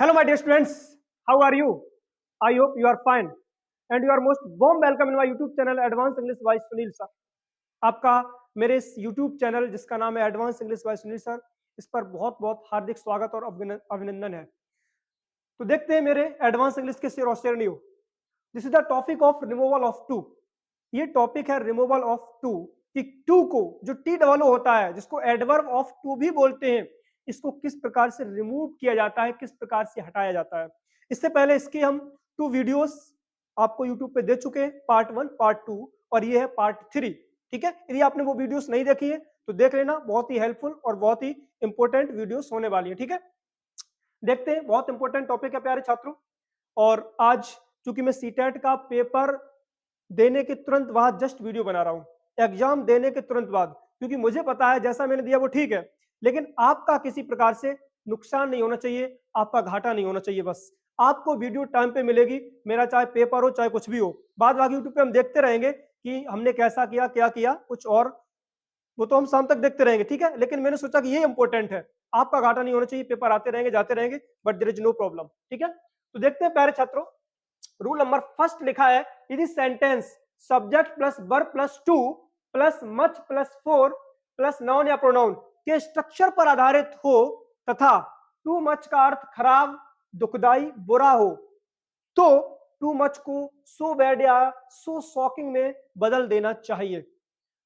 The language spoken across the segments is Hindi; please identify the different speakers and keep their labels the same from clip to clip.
Speaker 1: Hello, my dear students. How are you? I hope you are fine. And you are most warm welcome in my YouTube channel Advanced English by Sunil Sir. आपका मेरे इस YouTube चैनल जिसका नाम है advance English by Sunil sir, इस पर बहुत बहुत हार्दिक स्वागत और अभिनंदन है। तो देखते हैं मेरे एडवांस इंग्लिश के शेर और शेरनियों। This is the topic of removal of to. ये टॉपिक है रिमूवल ऑफ टू कि टू को जो टी डबल होता है, जिसको एडवर्ब ऑफ टू भी बोलते हैं, इसको किस प्रकार से रिमूव किया जाता है, किस प्रकार से हटाया जाता है। इससे पहले इसके हम 2 वीडियोस आपको यूट्यूब पे दे चुके हैं, पार्ट 1 पार्ट 2 और ये है पार्ट 3। ठीक है, यदि आपने वो वीडियोस नहीं देखी है तो देख लेना, बहुत ही हेल्पफुल और बहुत ही इंपॉर्टेंट वीडियोस होने वाली है। ठीक है, देखते हैं, बहुत इंपॉर्टेंट टॉपिक है प्यारे छात्रों। और आज चूंकि मैं सीटेट का पेपर देने के तुरंत बाद जस्ट वीडियो बना रहा हूं, एग्जाम देने के तुरंत बाद, क्योंकि मुझे पता है जैसा मैंने दिया वो ठीक है, लेकिन आपका किसी प्रकार से नुकसान नहीं होना चाहिए, आपका घाटा नहीं होना चाहिए। बस आपको वीडियो टाइम पे मिलेगी, मेरा चाहे पेपर हो चाहे कुछ भी हो। बाद बाकी यूट्यूब पे हम देखते रहेंगे कि हमने कैसा किया, क्या किया, कुछ और वो तो हम शाम तक देखते रहेंगे। ठीक है, लेकिन मैंने सोचा कि ये इंपॉर्टेंट है, आपका घाटा नहीं होना चाहिए। पेपर आते रहेंगे, जाते रहेंगे, but there is no problem. ठीक है, तो देखते हैं प्यारे छात्रों, रूल नंबर फर्स्ट लिखा है, यदि sentence subject plus verb plus two plus much plus four plus noun या प्रोनाउन के स्ट्रक्चर पर आधारित हो तथा टू मच का अर्थ खराब, दुखदाई, बुरा हो, तो टू मच को सो बैड या सो शॉकिंग में बदल देना चाहिए।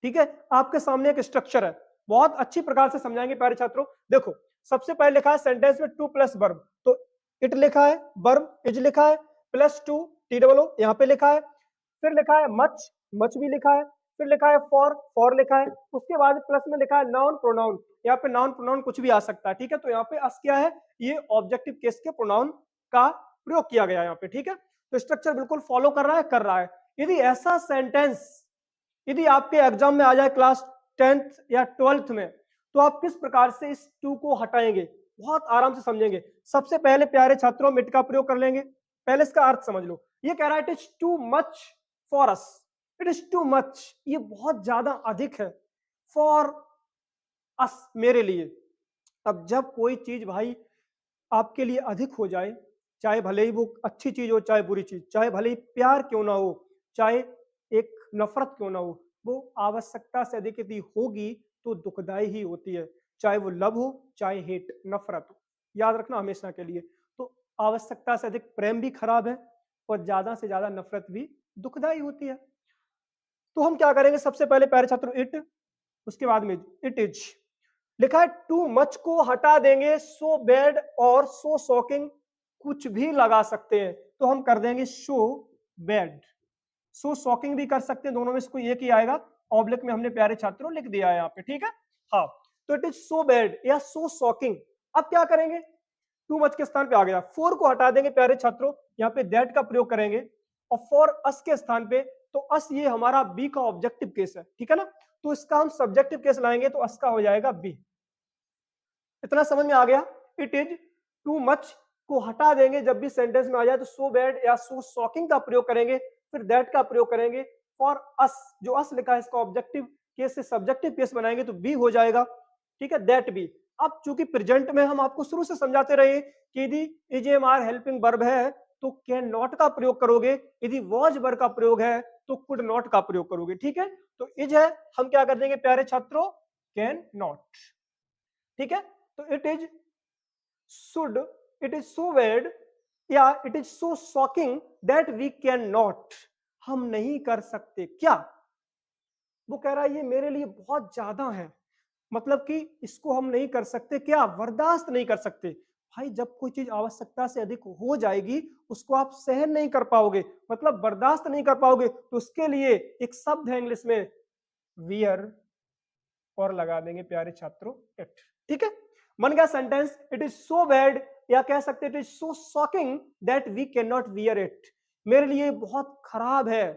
Speaker 1: ठीक है, आपके सामने एक स्ट्रक्चर है, बहुत अच्छी प्रकार से समझाएंगे प्यारे छात्रों। देखो, सबसे पहले लिखा है सेंटेंस में टू प्लस वर्ब, तो इट लिखा है, वर्ब इज लिखा है, plus to T double O यहाँ पे लिखा है, फिर लिखा है मच, मच भी लिखा है, फिर लिखा है फॉर, फॉर लिखा है, उसके बाद प्लस में लिखा है नाउन प्रोनाउन। यहाँ पे नाउन प्रोनाउन कुछ भी आ सकता है। ठीक है, तो यहाँ पे अस क्या है, ये ऑब्जेक्टिव केस के प्रोनाउन का प्रयोग किया गया है यहाँ पे। ठीक है, तो स्ट्रक्चर बिल्कुल फॉलो कर रहा है, कर रहा है। यदि ऐसा सेंटेंस यदि आपके एग्जाम में आ जाए क्लास 10th या 12th में, तो आप किस प्रकार से इस टू को हटाएंगे, बहुत आराम से समझेंगे। सबसे पहले प्यारे छात्रों हम इट का प्रयोग कर लेंगे। पहले इसका अर्थ समझ लो, ये कह रहा है it is too much for us, it is too much, ये बहुत ज्यादा अधिक है, फॉर अस, मेरे लिए। अब जब कोई चीज भाई आपके लिए अधिक हो जाए, चाहे भले ही वो अच्छी चीज हो चाहे बुरी चीज, चाहे भले ही प्यार क्यों ना हो, चाहे एक नफरत क्यों ना हो, वो आवश्यकता से अधिक यदि होगी तो दुखदाई ही होती है। चाहे वो लव हो चाहे हेट, नफरत हो, याद रखना हमेशा के लिए। तो आवश्यकता से अधिक प्रेम भी खराब है और ज्यादा से ज्यादा नफरत भी दुखदाई होती है। तो हम क्या करेंगे, सबसे पहले प्यारे छात्रों इट, उसके बाद में इट इज लिखा है, टू मच को हटा देंगे, सो बैड और सो शॉकिंग कुछ भी लगा सकते हैं, तो हम कर देंगे सो बैड। सो शॉकिंग भी कर सकते हैं, दोनों में से कोई एक ही आएगा। ऑब्लिक में हमने प्यारे छात्रों लिख दिया है यहाँ पे। ठीक है, हाँ, तो इट इज सो बैड या सो शॉकिंग। अब क्या करेंगे, टू मच के स्थान पे आ गया, फोर को हटा देंगे प्यारे छात्रों, यहाँ पे दैट का प्रयोग करेंगे, और फॉर अस के स्थान पे, तो अस ये हमारा बी का ऑब्जेक्टिव केस है। ठीक है ना, तो इसका हम सब्जेक्टिव केस लाएंगे, तो अस का हो जाएगा बी। इतना समझ में आ गया। इट इज टू मच को हटा देंगे जब भी सेंटेंस में आ जाए, तो सो बैड या सो शॉकिंग का प्रयोग करेंगे, फिर दैट का प्रयोग करेंगे। फॉर अस, जो अस लिखा है इसका ऑब्जेक्टिव केस से सब्जेक्टिव केस बनाएंगे तो बी हो जाएगा। ठीक है, दैट बी। अब चूंकि प्रेजेंट में हम आपको शुरू से समझाते रहे कि यदि is am are helping verb है तो कैन नॉट का प्रयोग करोगे, यदि वॉज वर्ब का प्रयोग है तो कुड नॉट का प्रयोग करोगे। ठीक है, तो इज है, हम क्या कर देंगे प्यारे छात्रों, कैन नॉट। ठीक है, तो it is should, it is so bad या it is so shocking that we can not, हम नहीं कर सकते। क्या वो कह रहा है, ये मेरे लिए बहुत ज्यादा है, मतलब कि इसको हम नहीं कर सकते, क्या बर्दाश्त नहीं कर सकते। भाई जब कोई चीज आवश्यकता से अधिक हो जाएगी, उसको आप सहन नहीं कर पाओगे, मतलब बर्दाश्त नहीं कर पाओगे, तो उसके लिए एक शब्द है इंग्लिश में वियर, और लगा देंगे प्यारे छात्रों इट। ठीक है, बन गया sentence, it is so bad, या कह सकते it is so shocking that we can not wear it, मेरे लिए बहुत खराब है।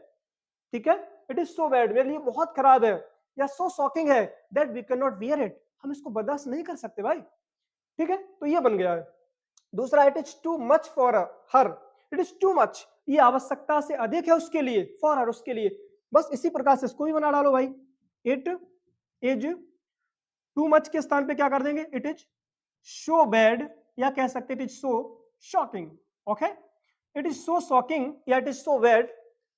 Speaker 1: ठीक है, इट इज सो बैड, मेरे लिए बहुत खराब है, या सो शॉकिंग है that we can not wear it, हम इसको बर्दाश्त नहीं कर सकते भाई। ठीक है, तो ये बन गया है। दूसरा, it is too much for her, it is too much, ये आवश्यकता से अधिक है उसके लिए, फॉर हर, उसके लिए। बस इसी प्रकार से इसको भी बना डालो भाई, इट इज टू मच के स्थान पे क्या कर देंगे, इट इज सो बैड, या कह सकते it is so shocking. Okay, it is so shocking या इट इज सो बैड।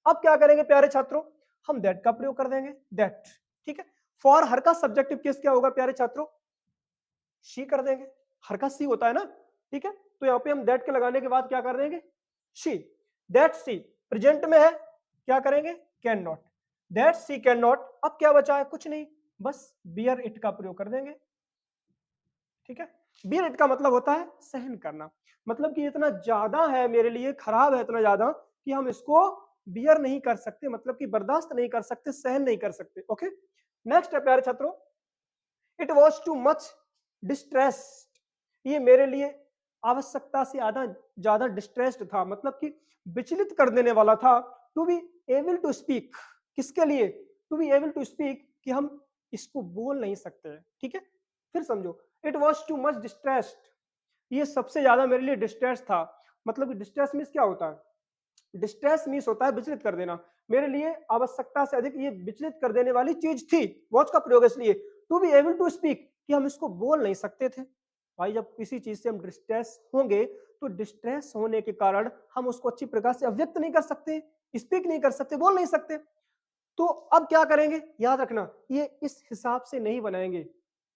Speaker 1: अब क्या करेंगे प्यारे छात्रों, हम दैट का प्रयोग कर देंगे, दैट। ठीक है, फॉर हर का सब्जेक्टिव केस क्या होगा प्यारे छात्रों, शी कर देंगे, हर का सी होता है ना। ठीक है, तो यहाँ पे हम दैट के लगाने के बाद क्या कर देंगे, शी। दैट सी प्रेजेंट में है, क्या करेंगे, can not. That she can not, अब क्या बचा है, कुछ नहीं, बस बियर इट का प्रयोग कर देंगे। ठीक है, बियर इट का मतलब होता है सहन करना, मतलब कि इतना ज्यादा है मेरे लिए, खराब है इतना ज्यादा कि हम इसको बियर नहीं कर सकते, मतलब कि बर्दाश्त नहीं कर सकते, सहन नहीं कर सकते। ओके, नेक्स्ट है प्यारे छात्रों, it was too much distressed, ये मेरे लिए आवश्यकता से ज्यादा डिस्ट्रेस्ड था, मतलब कि विचलित कर देने वाला था। To be able to speak, किसके लिए, to be able to speak, कि हम इसको बोल नहीं सकते। ठीक है, फिर समझो, it was too much distressed, ये सबसे ज्यादा मेरे लिए डिस्ट्रेस था, मतलब कि डिस्ट्रेस मीन्स क्या होता है, डिस्ट्रेस मीन्स होता है विचलित कर देना, मेरे लिए आवश्यकता से अधिक ये विचलित कर देने वाली चीज थी, वॉच का प्रयोग इसलिए। To be able to speak, कि हम इसको बोल नहीं सकते थे। भाई जब किसी चीज से हम डिस्ट्रेस होंगे तो डिस्ट्रेस होने के कारण हम उसको अच्छी प्रकार से अभिव्यक्त नहीं कर सकते, स्पीक नहीं कर सकते, बोल नहीं सकते। तो अब क्या करेंगे, याद रखना, ये इस हिसाब से नहीं बनाएंगे।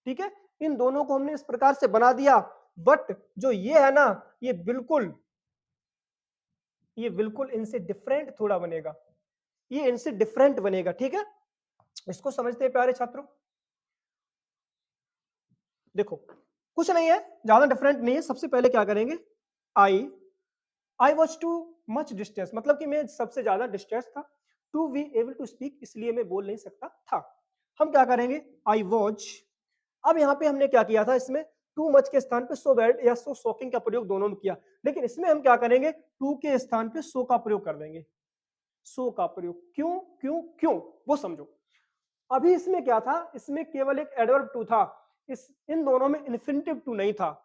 Speaker 1: ठीक है, इन दोनों को हमने इस प्रकार से बना दिया, बट जो ये है ना, ये बिल्कुल इनसे डिफरेंट थोड़ा बनेगा, ये इनसे डिफरेंट बनेगा। ठीक है, इसको समझते हैं प्यारे छात्रों। देखो कुछ नहीं है, ज्यादा डिफरेंट नहीं है। सबसे पहले क्या करेंगे, I I was too much distress, मतलब कि मैं सबसे ज्यादा डिस्ट्रेस था। To be able to speak, इसलिए मैं बोल नहीं सकता था। हम क्या करेंगे, आई वॉज। अब यहाँ पे हमने क्या किया था, इसमें टू मच के स्थान पे सो बैड या सो शॉकिंग का प्रयोग दोनों में किया, लेकिन इसमें हम क्या करेंगे, टू के स्थान पे सो का प्रयोग कर देंगे। सो का प्रयोग क्यों क्यों क्यों, वो समझो। अभी इसमें क्या था, इसमें केवल एक एडवर्ब टू था, इस इन दोनों में इन्फिनिटिव टू नहीं था,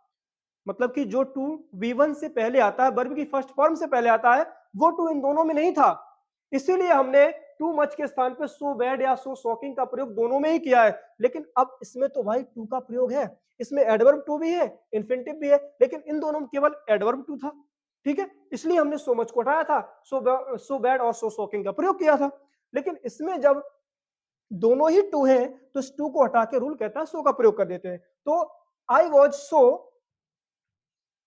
Speaker 1: मतलब कि जो टू V1 से पहले आता है, वर्ब की फर्स्ट फॉर्म से पहले आता है, वो टू इन दोनों में नहीं था। इसीलिए हमने टू मच के स्थान पे सो बैड या सो शॉकिंग का प्रयोग दोनों में ही किया है। लेकिन अब इसमें तो भाई टू का प्रयोग है, इसमें एडवर्ब टू भी है, इन्फिनिटिव भी है, लेकिन इन दोनों में केवल एडवर्ब टू था। ठीक है, इसलिए हमने सो मच को हटाया था, सो बैड और सो शॉकिंग का प्रयोग किया था। लेकिन इसमें जब दोनों ही टू हैं तो इस टू को हटा के रूल कहता है सो का प्रयोग कर देते हैं। तो I was so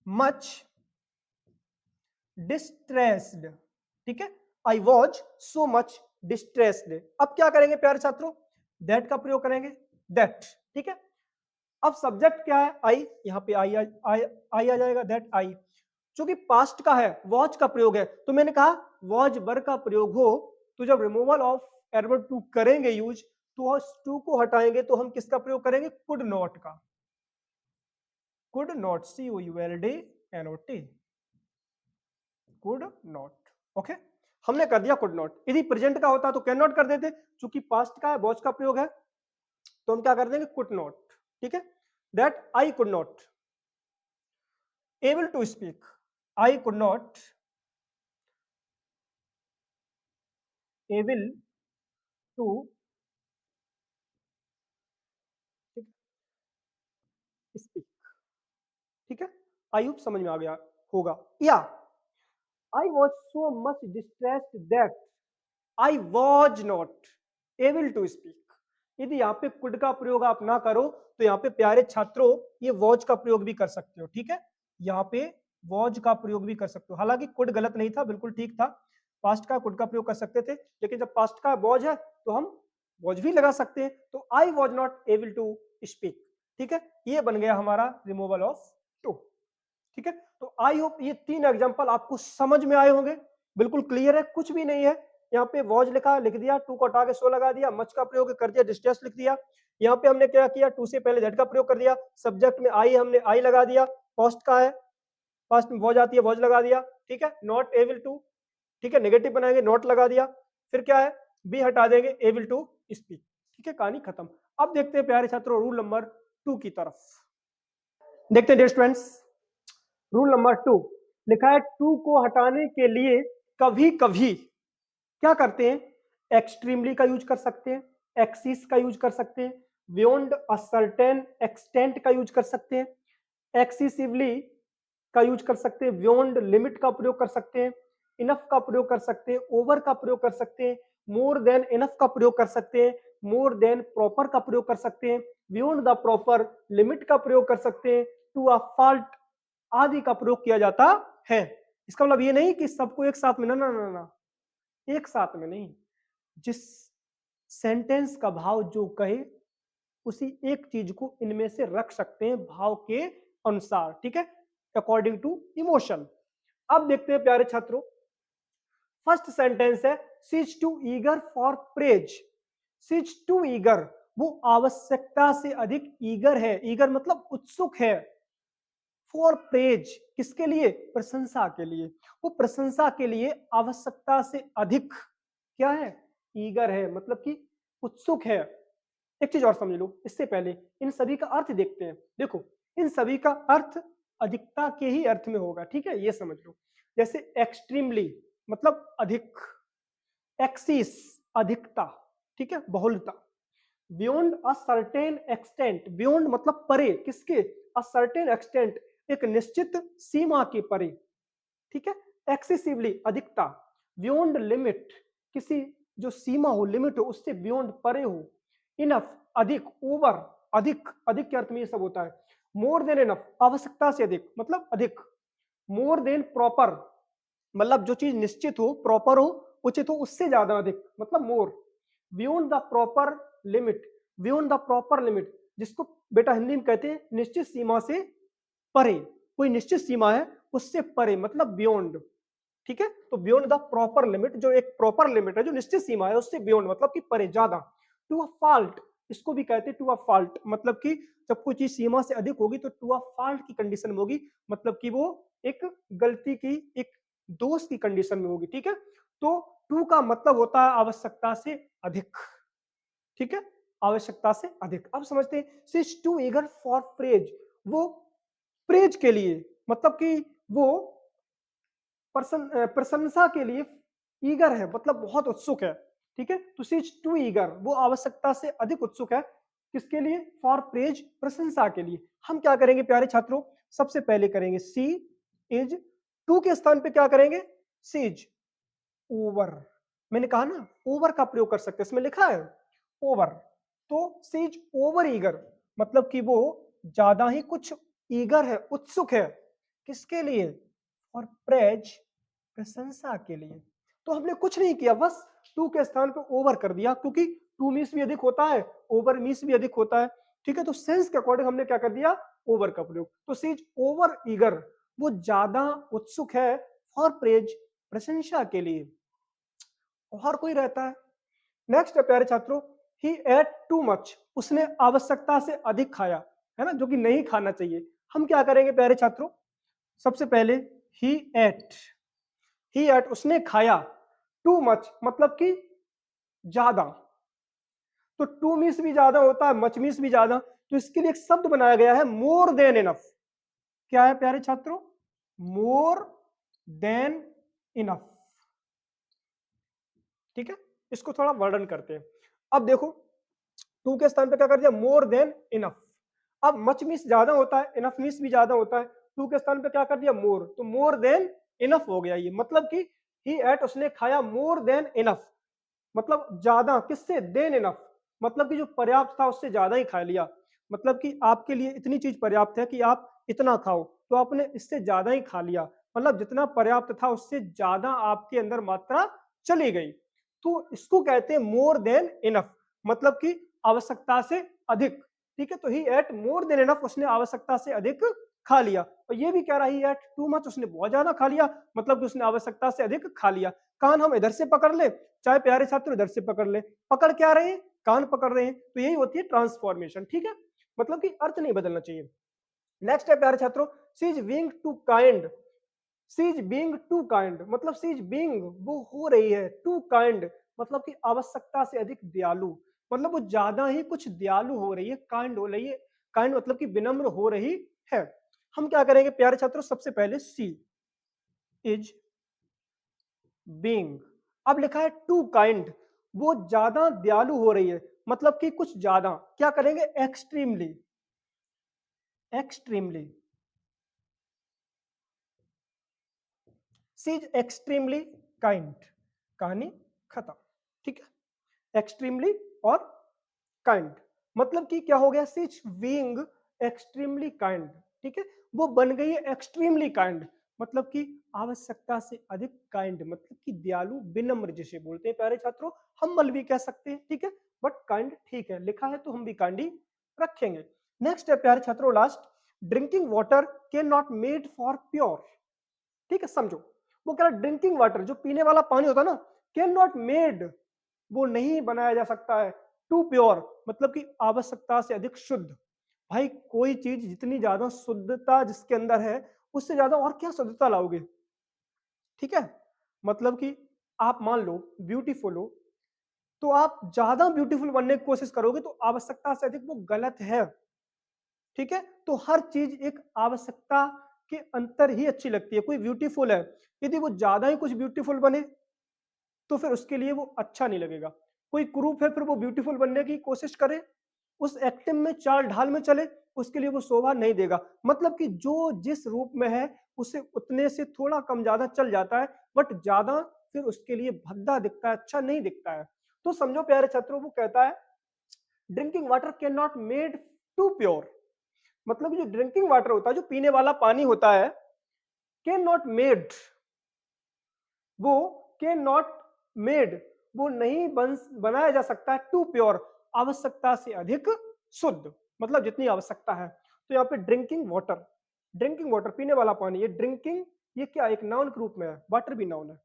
Speaker 1: much distressed. ठीक है, आई वॉज सो मच डिस्ट्रेस्ड। अब क्या करेंगे प्यारे छात्रों, दैट का प्रयोग करेंगे, दैट। ठीक है, अब सब्जेक्ट क्या है, आई, यहाँ पे आई आ जाएगा, दैट आई। चूंकि पास्ट का है, वॉच का प्रयोग है, तो मैंने कहा वॉच बर का प्रयोग हो तो जब रिमूवल ऑफ एडवर्ब टू करेंगे यूज, तो टू को हटाएंगे तो हम किसका प्रयोग करेंगे, कुड नॉट का। Could not, COULD NOT, could not. Okay, हमने कर दिया कुड नॉट। यदि प्रेजेंट का होता तो कैन नॉट कर देते, चूंकि पास्ट का है, वॉच का प्रयोग है, तो हम क्या कर देंगे, कुड नॉट। ठीक है, that I could not able to speak, I could not able to speak. ठीक है, आई होप समझ में आ गया होगा। या I was so much distressed that I was not able to speak. यदि यहाँ पे कुड का प्रयोग आप ना करो तो यहाँ पे प्यारे छात्रों ये वॉज का प्रयोग भी कर सकते हो। ठीक है, यहाँ पे वॉज का प्रयोग भी कर सकते हो, हालांकि कुड गलत नहीं था, बिल्कुल ठीक था। पास्ट का कुड का प्रयोग कर सकते थे, लेकिन जब पास्ट का वॉज है तो हम वॉज भी लगा सकते हैं। तो I was not able to speak. ठीक है, ये बन गया हमारा रिमूवल ऑफ टू। ठीक है, तो आई होप ये तीन एग्जांपल आपको समझ में आए होंगे, बिल्कुल क्लियर है, कुछ भी नहीं है। यहाँ पे वॉज लिखा, लिख दिया, टू को हटा के सो लगा दिया, मच का प्रयोग कर दिया, डिस्ट्रेस लिख दिया। यहाँ पे हमने क्या किया, टू से पहले दैट का प्रयोग कर दिया, सब्जेक्ट में आई हमने आई लगा दिया, पास्ट का है, पास्ट में वॉज आती है, वॉज लगा दिया। ठीक है, नॉट एबल टू, ठीक है, नेगेटिव बनाएंगे, नॉट लगा दिया, फिर क्या है, बी हटा देंगे, एबल टू स्पीक। ठीक है, कहानी खत्म। अब देखते हैं प्यारे छात्रों रूल नंबर 2 की तरफ। देखते हैं डियर स्टूडेंट्स, रूल नंबर 2 लिखा है, टू को हटाने के लिए कभी कभी क्या करते हैं, एक्सट्रीमली का यूज कर सकते हैं, एक्सिस का यूज कर सकते हैं, बियॉन्ड अ सर्टेन एक्सटेंट का यूज कर सकते हैं, एक्सेसिवली का यूज कर सकते हैं, बियॉन्ड लिमिट का प्रयोग कर सकते हैं, इनफ का प्रयोग कर सकते हैं, ओवर का प्रयोग कर सकते हैं, मोर देन इनफ का प्रयोग कर सकते हैं, मोर देन प्रॉपर का प्रयोग कर सकते हैं, बियॉन्ड द प्रॉपर लिमिट का प्रयोग कर सकते हैं, टू अ फॉल्ट आदि का प्रयोग किया जाता है। इसका मतलब ये नहीं कि सबको एक साथ में, ना ना ना ना, एक साथ में नहीं, जिस सेंटेंस का भाव जो कहे उसी एक चीज को इनमें से रख सकते हैं भाव के अनुसार, ठीक है, अकॉर्डिंग टू इमोशन। अब देखते हैं प्यारे छात्रों, फर्स्ट सेंटेंस है she is too eager for praise. She is too eager, वो आवश्यकता से अधिक ईगर है, ईगर मतलब उत्सुक है, फॉर प्रेज किसके लिए, प्रशंसा के लिए, वो प्रशंसा के लिए आवश्यकता से अधिक क्या है, ईगर है, मतलब कि उत्सुक है। एक चीज और समझ लो इससे पहले, इन सभी का अर्थ देखते हैं। देखो, इन सभी का अर्थ अधिकता के ही अर्थ में होगा, ठीक है, ये समझ लो। जैसे एक्सट्रीमली मतलब अधिक, एक्सिस अधिकता, ठीक है, बहुलता, beyond a certain extent, beyond मतलब परे, किसके, अ सर्टेन एक्सटेंट एक निश्चित सीमा के परे, ठीक है, एक्सेसिवली अधिकता, बियॉन्ड लिमिट किसी जो सीमा हो, लिमिट हो, उससे बियॉन्ड परे हो, इनफ अधिक, ओवर अधिक, अधिक के अर्थ में ये सब होता है, मोर देन इनफ आवश्यकता से अधिक मतलब अधिक, मोर देन प्रॉपर मतलब जो चीज निश्चित हो, प्रॉपर हो, उचित हो, उससे ज्यादा अधिक मतलब more, beyond the proper limit, beyond the proper limit जिसको बेटा हिंदी में कहते हैं निश्चित सीमा से परे, कोई निश्चित सीमा है उससे परे मतलब बियॉन्ड, ठीक है, तो बियॉन्ड द प्रॉपर लिमिट, जो एक प्रॉपर लिमिट है जो निश्चित सीमा है उससे बियॉन्ड मतलब कि परे, ज्यादा, टू अ फॉल्ट इसको भी कहते हैं टू अ फॉल्ट, मतलब कि जब कोई चीज सीमा से अधिक होगी तो टू अ फॉल्ट की कंडीशन में होगी, मतलब कि वो एक गलती की, एक दोष की कंडीशन में होगी, ठीक है, तो टू का मतलब होता है आवश्यकता से अधिक, ठीक है, आवश्यकता से अधिक। अब समझते हैं she is too eager for praise, वो प्रेज के लिए मतलब कि वो प्रशंसा के लिए ईगर है मतलब बहुत उत्सुक है, ठीक है, तो शी इज टू ईगर वो आवश्यकता से अधिक उत्सुक है, किसके लिए, फॉर प्रेज प्रशंसा के लिए। हम क्या करेंगे प्यारे छात्रों, सबसे पहले करेंगे सी इज, टू के स्थान पे क्या करेंगे, सी इज ओवर, मैंने कहा ना ओवर का प्रयोग कर सकते हैं, इसमें लिखा है ओवर, तो सी इज ओवर ईगर मतलब कि वो ज्यादा ही कुछ ईगर है, उत्सुक है, किसके लिए, और प्रेज प्रशंसा के लिए। तो हमने कुछ नहीं किया, बस टू के स्थान पे ओवर कर दिया, क्योंकि टू मीन्स भी अधिक होता है, ओवर मीन्स भी अधिक होता है, ठीक है, तो सेंस के अकॉर्डिंग हमने क्या कर दिया, ओवर का प्रयोग, तो सी इज ओवर ईगर वो ज्यादा उत्सुक है, फॉर प्रेज प्रशंसा के लिए। और कोई रहता है, नेक्स्ट है प्यारे छात्रों, ही एट टू मच उसने आवश्यकता से अधिक खाया, है ना, जो कि नहीं खाना चाहिए। हम क्या करेंगे प्यारे छात्रों, सबसे पहले ही एट, ही एट उसने खाया, टू मच मतलब कि ज्यादा, तो टू मीन्स भी ज्यादा होता है, मच मीन्स भी ज्यादा, तो इसके लिए एक शब्द बनाया गया है मोर देन इनफ। क्या है प्यारे छात्रों, मोर देन इनफ, ठीक है, इसको थोड़ा वर्णन करते हैं। अब देखो टू के स्थान पे क्या कर दिया, मोर देन इनफ, अब मच मीन्स ज्यादा होता है, इनफ मीन्स भी ज्यादा होता है, टू के स्थान पे क्या कर दिया मोर, तो मोर देन इनफ हो गया, ये मतलब कि ही एट उसने खाया मोर देन इनफ मतलब ज्यादा, किससे, देन इनफ मतलब कि जो पर्याप्त था उससे ज्यादा ही खा लिया, मतलब कि आपके लिए इतनी चीज पर्याप्त है कि आप इतना खाओ, तो आपने इससे ज्यादा ही खा लिया, मतलब जितना पर्याप्त था उससे ज्यादा आपके अंदर मात्रा चली गई, तो इसको कहते हैं मोर देन इनफ मतलब कि आवश्यकता से अधिक, ठीक है, तो ही एट मोर देन इनफ उसने आवश्यकता से अधिक खा लिया, और ये भी कह रहा है एट टू मच उसने बहुत ज्यादा खा लिया, मतलब कि उसने आवश्यकता से अधिक खा लिया। कान हम इधर से पकड़ ले, चाहे प्यारे छात्र इधर से पकड़ ले, पकड़ क्या रहे हैं, कान पकड़ रहे हैं, तो यही होती है ट्रांसफॉर्मेशन, ठीक है, मतलब कि अर्थ नहीं बदलना चाहिए। नेक्स्ट है प्यारे छात्रों, she is being too kind, she is being too kind मतलब सी इज बीइंग वो हो रही है, टू काइंड मतलब कि आवश्यकता से अधिक दयालु, मतलब वो ज्यादा ही कुछ दयालु हो रही है, काइंड हो रही है, काइंड मतलब कि विनम्र हो रही है। हम क्या करेंगे प्यारे छात्रों, सबसे पहले सी इज बीइंग, अब लिखा है टू काइंड वो ज्यादा दयालु हो रही है, मतलब कि कुछ ज्यादा, क्या करेंगे, extremely, extremely she is extremely kind, कहानी खत्म। ठीक है, एक्सट्रीमली और काइंड मतलब कि क्या हो गया, she is being extremely kind. ठीक है, वो बन गई है एक्सट्रीमली काइंड, मतलब कि आवश्यकता से अधिक काइंड, मतलब कि दयालु, विनम्र जिसे बोलते हैं प्यारे छात्रों, हम्बल भी कह सकते हैं। ठीक है, बट काइंड ठीक है, लिखा है तो हम भी काइंड ही रखेंगे। नेक्स्ट है प्यारे छात्रों last, drinking water can not made for pure. ठीक है, समझो, वो कह रहा ड्रिंकिंग वाटर, जो पीने वाला पानी होता है ना, कैन नॉट मेड, वो नहीं बनाया जा सकता है टू प्योर, मतलब कि आवश्यकता से अधिक शुद्ध। भाई कोई चीज जितनी ज्यादा शुद्धता जिसके अंदर है, उससे ज्यादा और क्या शुद्धता लाओगे। ठीक है, मतलब कि आप मान लो ब्यूटीफुल हो, तो आप ज्यादा ब्यूटीफुल बनने की कोशिश करोगे तो आवश्यकता से अधिक वो गलत है। ठीक है, तो हर चीज एक आवश्यकता के अंतर ही अच्छी लगती है। कोई ब्यूटीफुल है, यदि वो ज्यादा ही कुछ ब्यूटीफुल बने तो फिर उसके लिए वो अच्छा नहीं लगेगा। कोई कुरूप है, फिर वो ब्यूटीफुल बनने की कोशिश करे, उस एक्टिंग में चाल ढाल में चले, उसके लिए वो शोभा नहीं देगा। मतलब कि जो जिस रूप में है उसे उतने से थोड़ा कम ज्यादा चल जाता है, बट ज्यादा फिर उसके लिए भद्दा दिखता है, अच्छा नहीं दिखता है। तो समझो प्यारे छात्रों, वो कहता है drinking water can not made too pure, मतलब जो ड्रिंकिंग वाटर होता है, जो पीने वाला पानी होता है, कैन नॉट मेड, वो कैन नॉट मेड, वो नहीं बनाया जा सकता है टू प्योर, आवश्यकता से अधिक शुद्ध, मतलब जितनी आवश्यकता है। तो यहाँ पे ड्रिंकिंग वाटर पीने वाला पानी, ये ड्रिंकिंग, ये क्या एक नाउन के रूप में है, वाटर भी नाउन है।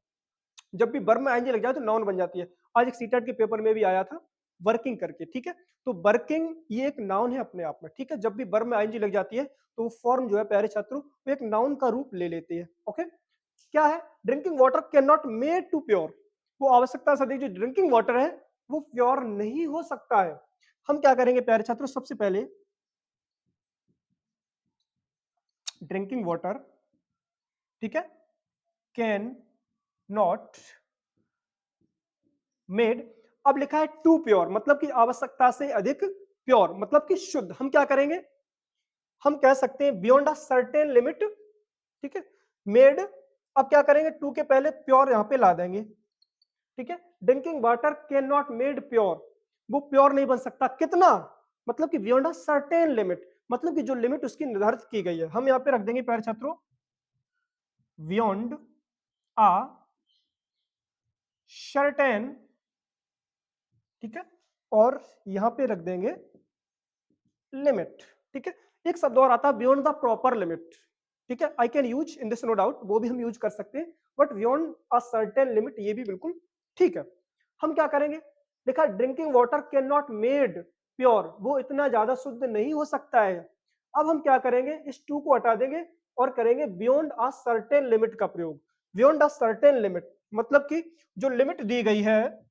Speaker 1: जब भी वर्ब में आईएनजी लग जाए तो नाउन बन जाती है। आज एक सीटेट के पेपर में भी आया था वर्किंग करके। ठीक है, तो वर्किंग ये एक नाउन है अपने आप में। ठीक है, जब भी वर्ब में आईएनजी लग जाती है तो वो फॉर्म जो है प्यारे छात्रों, वो एक नाउन का रूप ले लेती है। ओके, क्या है, drinking water can not made too pure, वो आवश्यकता से अधिक जो ड्रिंकिंग वाटर है वो प्योर नहीं हो सकता है। हम क्या करेंगे प्यारे छात्रों, सबसे पहले ड्रिंकिंग वाटर, ठीक है, कैन नॉट मेड, अब लिखा है टू प्योर, मतलब कि आवश्यकता से अधिक प्योर, मतलब कि शुद्ध। हम क्या करेंगे, हम कह सकते हैं बियॉन्ड अ सर्टेन लिमिट। ठीक है, मेड, अब क्या करेंगे, टू के पहले प्योर यहां पे ला देंगे। ठीक है, drinking water can not made pure, वो प्योर नहीं बन सकता, कितना, मतलब कि बियॉन्ड अ सर्टेन लिमिट, मतलब कि जो लिमिट उसकी निर्धारित की गई है। हम यहां पे रख देंगे प्यारे छात्रों बियॉन्ड अ सर्टेन, ठीक है, और यहां पे रख देंगे लिमिट। ठीक है, एक शब्द और आता है बियॉन्ड द प्रॉपर लिमिट। ठीक है, I can use in this no doubt, वो भी हम यूज कर सकते हैं, but beyond a certain limit ये भी बिल्कुल ठीक है। हम क्या करेंगे, लिखा drinking water can not made pure, वो इतना ज्यादा शुद्ध नहीं हो सकता है। अब हम क्या करेंगे, इस टू को हटा देंगे और करेंगे बियॉन्ड अ सर्टेन लिमिट का प्रयोग। बियॉन्ड अ सर्टेन लिमिट मतलब कि जो लिमिट दी गई है,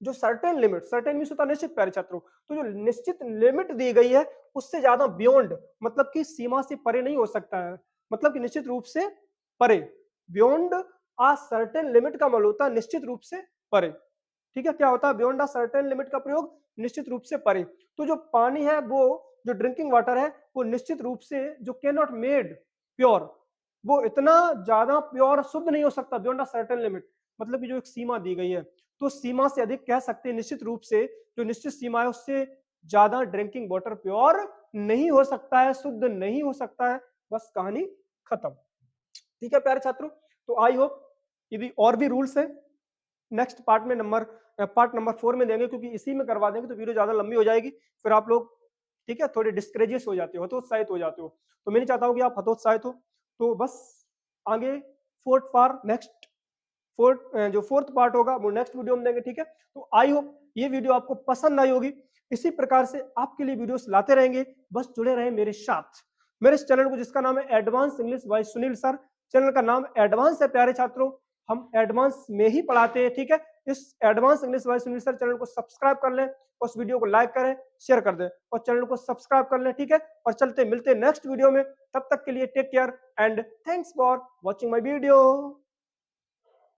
Speaker 1: जो सर्टेन लिमिट, सर्टेन मींस होता है निश्चित प्यारे छात्रों, तो जो निश्चित लिमिट दी गई है उससे ज्यादा बियॉन्ड, मतलब कि सीमा से परे नहीं हो सकता है, मतलब कि निश्चित रूप से परे। बियॉन्ड आ सर्टेन लिमिट का मतलब होता है निश्चित रूप से परे। ठीक है, क्या होता है बियॉन्ड आ सर्टेन लिमिट का प्रयोग, निश्चित रूप से परे। तो जो पानी है, वो जो ड्रिंकिंग वाटर है, वो निश्चित रूप से जो कैन नॉट मेड प्योर, वो इतना ज्यादा प्योर शुद्ध नहीं हो सकता बियॉन्ड अ सर्टेन लिमिट, मतलब कि जो एक सीमा दी गई है, तो सीमा से अधिक कह सकते हैं, निश्चित रूप से जो निश्चित सीमा है उससे ज्यादा ड्रिंकिंग वाटर प्योर नहीं हो सकता है, शुद्ध नहीं हो सकता है, बस कहानी खत्म। ठीक है प्यारे छात्रों, तो आई होप, यदि और भी रूल्स है नेक्स्ट पार्ट नंबर 4 में देंगे, क्योंकि इसी में करवा देंगे तो वीडियो ज्यादा लंबी हो जाएगी, फिर आप लोग, ठीक है, थोड़े डिस्करेजेस हो जाते हो, हतोत्साहित हो जाते हो, तो मैं नहीं चाहता हूँ कि आप हतोत्साहित हो। तो बस आगे जो फोर्थ पार्ट होगा वो नेक्स्ट वीडियो में देंगे। ठीक है, तो आई होप ये वीडियो आपको पसंद आई होगी। इसी प्रकार से आपके लिए वीडियोस लाते रहेंगे, बस जुड़े रहे मेरे साथ, मेरे इस चैनल को जिसका नाम है advance English by Sunil sir. Channel का नाम एडवांस है प्यारे छात्रों, हम एडवांस में ही पढ़ाते हैं। ठीक है, इस advance English by Sunil sir channel को सब्सक्राइब कर लें, उस वीडियो को लाइक करें, शेयर कर दें और चैनल को सब्सक्राइब कर लें। ठीक है, और चलते मिलते नेक्स्ट वीडियो में, तब तक के लिए take care and thanks for watching my video.